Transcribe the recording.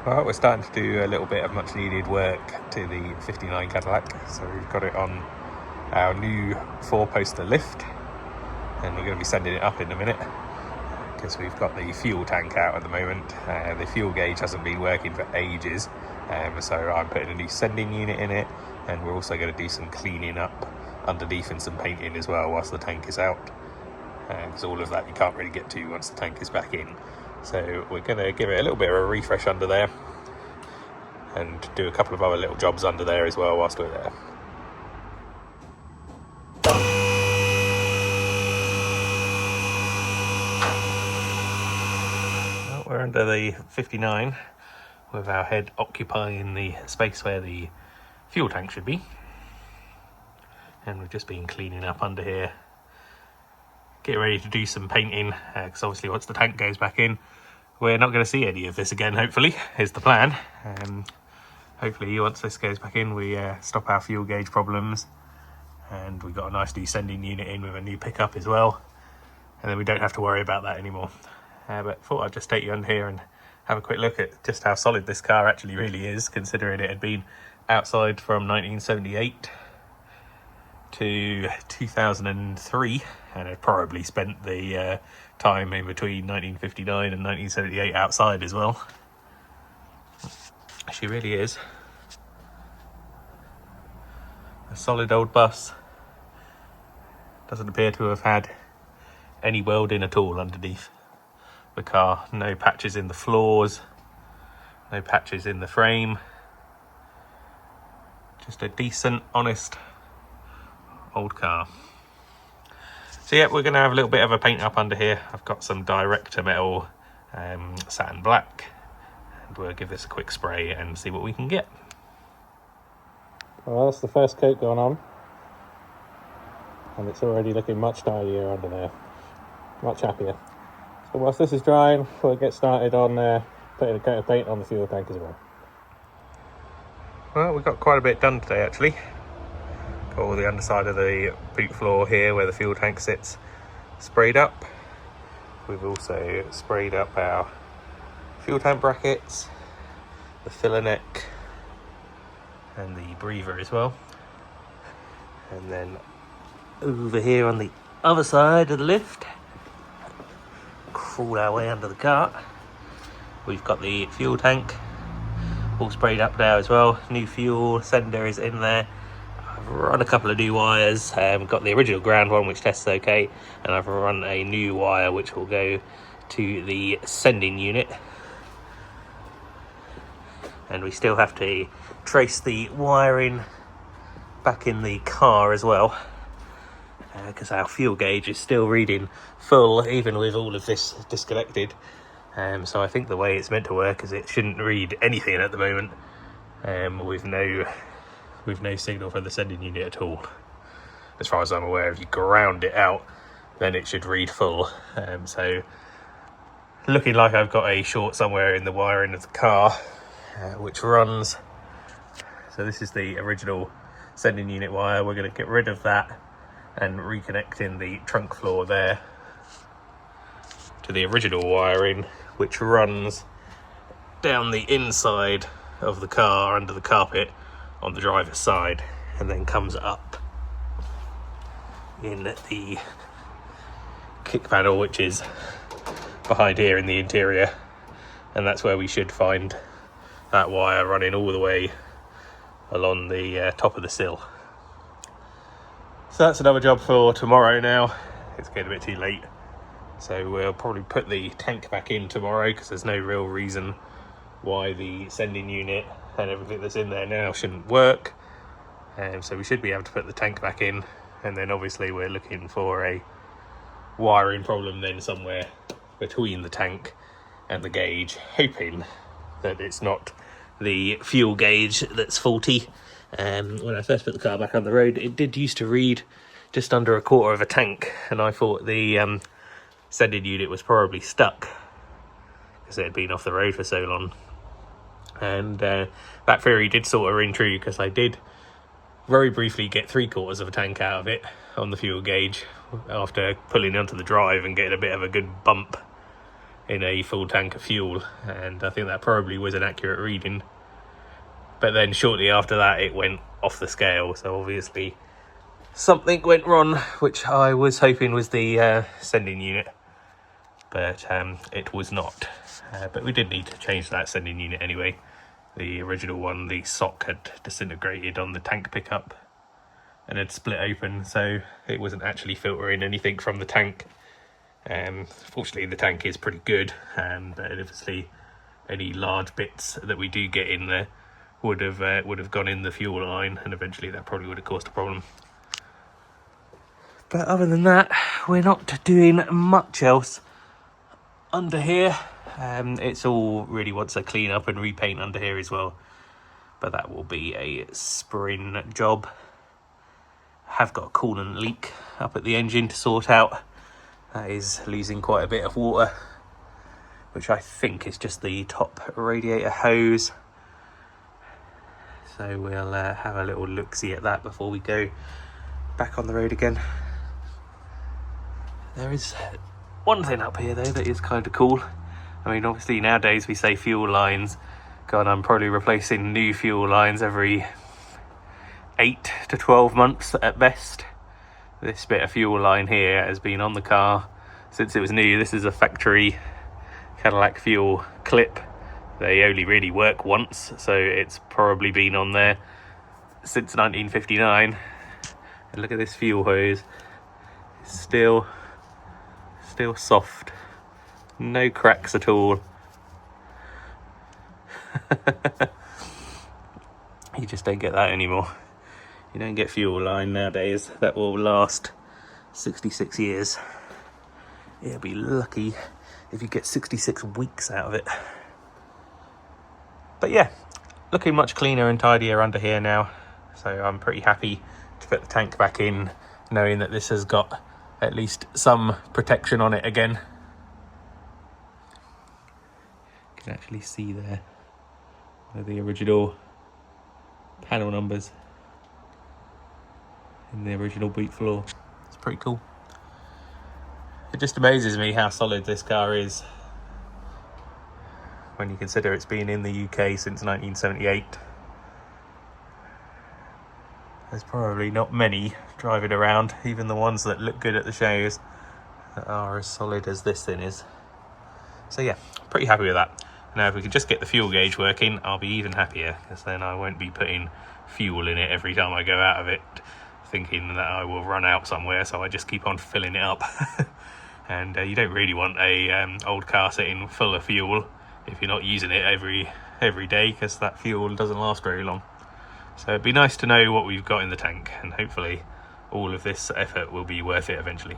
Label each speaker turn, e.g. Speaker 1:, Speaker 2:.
Speaker 1: Well, we're starting to do a little bit of much needed work to the 59 Cadillac. So we've got it on our new 4-poster lift, and we're going to be sending it up in a minute because we've got the fuel tank out at the moment. The fuel gauge hasn't been working for ages, so I'm putting a new sending unit in it, and we're also going to do some cleaning up underneath and some painting as well whilst the tank is out, because all of that you can't really get to once the tank is back in. So we're going to give it a little bit of a refresh under there and do a couple of other little jobs under there as well whilst we're there. Well, we're under the 59 with our head occupying the space where the fuel tank should be, and we've just been cleaning up under here, get ready to do some painting, because obviously once the tank goes back in we're not going to see any of this again, hopefully, is the plan. Hopefully once this goes back in we stop our fuel gauge problems, and we've got a nice new sending unit in with a new pickup as well, and then we don't have to worry about that anymore. But thought I'd just take you under here and have a quick look at just how solid this car actually really is, considering it had been outside from 1978 to 2003, and had probably spent the time in between 1959 and 1978 outside as well. She really is a solid old bus. Doesn't appear to have had any welding at all underneath the car. No patches in the floors, no patches in the frame. Just a decent, honest old car. So yeah, we're going to have a little bit of a paint up under here. I've got some direct to metal satin black, and we'll give this a quick spray and see what we can get. Well, that's the first coat going on, and it's already looking much tidier under there, much happier. So whilst this is drying, we'll get started on putting a coat of paint on the fuel tank as well. Well, we've got quite a bit done today actually. Got all the underside of the boot floor here where the fuel tank sits sprayed up. We've also sprayed up our fuel tank brackets, the filler neck and the breather as well. And then over here on the other side of the lift, crawl our way under the cart, we've got the fuel tank all sprayed up now as well. New fuel sender is in there. I've run a couple of new wires, got the original ground one which tests okay, and I've run a new wire which will go to the sending unit. And we still have to trace the wiring back in the car as well, because our fuel gauge is still reading full even with all of this disconnected. So I think the way it's meant to work is it shouldn't read anything at the moment, with no signal for the sending unit at all. As far as I'm aware, if you ground it out then it should read full. So looking like I've got a short somewhere in the wiring of the car, which runs, so this is the original sending unit wire. We're going to get rid of that and reconnecting the trunk floor there to the original wiring, which runs down the inside of the car under the carpet on the driver's side, and then comes up in the kick panel, which is behind here in the interior, and that's where we should find that wire running all the way along the top of the sill. So that's another job for tomorrow now. It's getting a bit too late, so we'll probably put the tank back in tomorrow, because there's no real reason why the sending unit and everything that's in there now shouldn't work. So we should be able to put the tank back in, and then obviously we're looking for a wiring problem then somewhere between the tank and the gauge, hoping that it's not the fuel gauge that's faulty. When I first put the car back on the road, it did used to read just under a quarter of a tank, and I thought the sending unit was probably stuck because it had been off the road for so long. And that theory did sort of ring true, because I did very briefly get 3/4 of a tank out of it on the fuel gauge after pulling onto the drive and getting a bit of a good bump in a full tank of fuel, and I think that probably was an accurate reading. But then shortly after that it went off the scale, so obviously something went wrong, which I was hoping was the sending unit, but it was not. But we did need to change that sending unit anyway. The original one, the sock had disintegrated on the tank pickup and had split open, so it wasn't actually filtering anything from the tank. Fortunately the tank is pretty good, but obviously any large bits that we do get in there would have gone in the fuel line, and eventually that probably would have caused a problem. But other than that, we're not doing much else under here. It's all really wants a clean up and repaint under here as well, but that will be a spring job. Have got a coolant leak up at the engine to sort out. That is losing quite a bit of water, which I think is just the top radiator hose. So we'll have a little look-see at that before we go back on the road again. There is one thing up here though that is kind of cool. I mean, obviously nowadays we say fuel lines. God, I'm probably replacing new fuel lines every 8 to 12 months at best. This bit of fuel line here has been on the car since it was new. This is a factory Cadillac fuel clip. They only really work once, so it's probably been on there since 1959. And look at this fuel hose. It's still soft. No cracks at all. You just don't get that anymore. You don't get fuel line nowadays that will last 66 years. You'll be lucky if you get 66 weeks out of it. But yeah, looking much cleaner and tidier under here now. So I'm pretty happy to put the tank back in, knowing that this has got at least some protection on it again. You can actually see there the original panel numbers in the original boot floor. It's pretty cool. It just amazes me how solid this car is when you consider it's been in the UK since 1978. There's probably not many driving around, even the ones that look good at the shows, that are as solid as this thing is. So yeah, pretty happy with that. Now if we could just get the fuel gauge working, I'll be even happier, because then I won't be putting fuel in it every time I go out of it, thinking that I will run out somewhere, so I just keep on filling it up. And you don't really want a old car sitting full of fuel if you're not using it every day, because that fuel doesn't last very long. So it'd be nice to know what we've got in the tank, and hopefully all of this effort will be worth it eventually.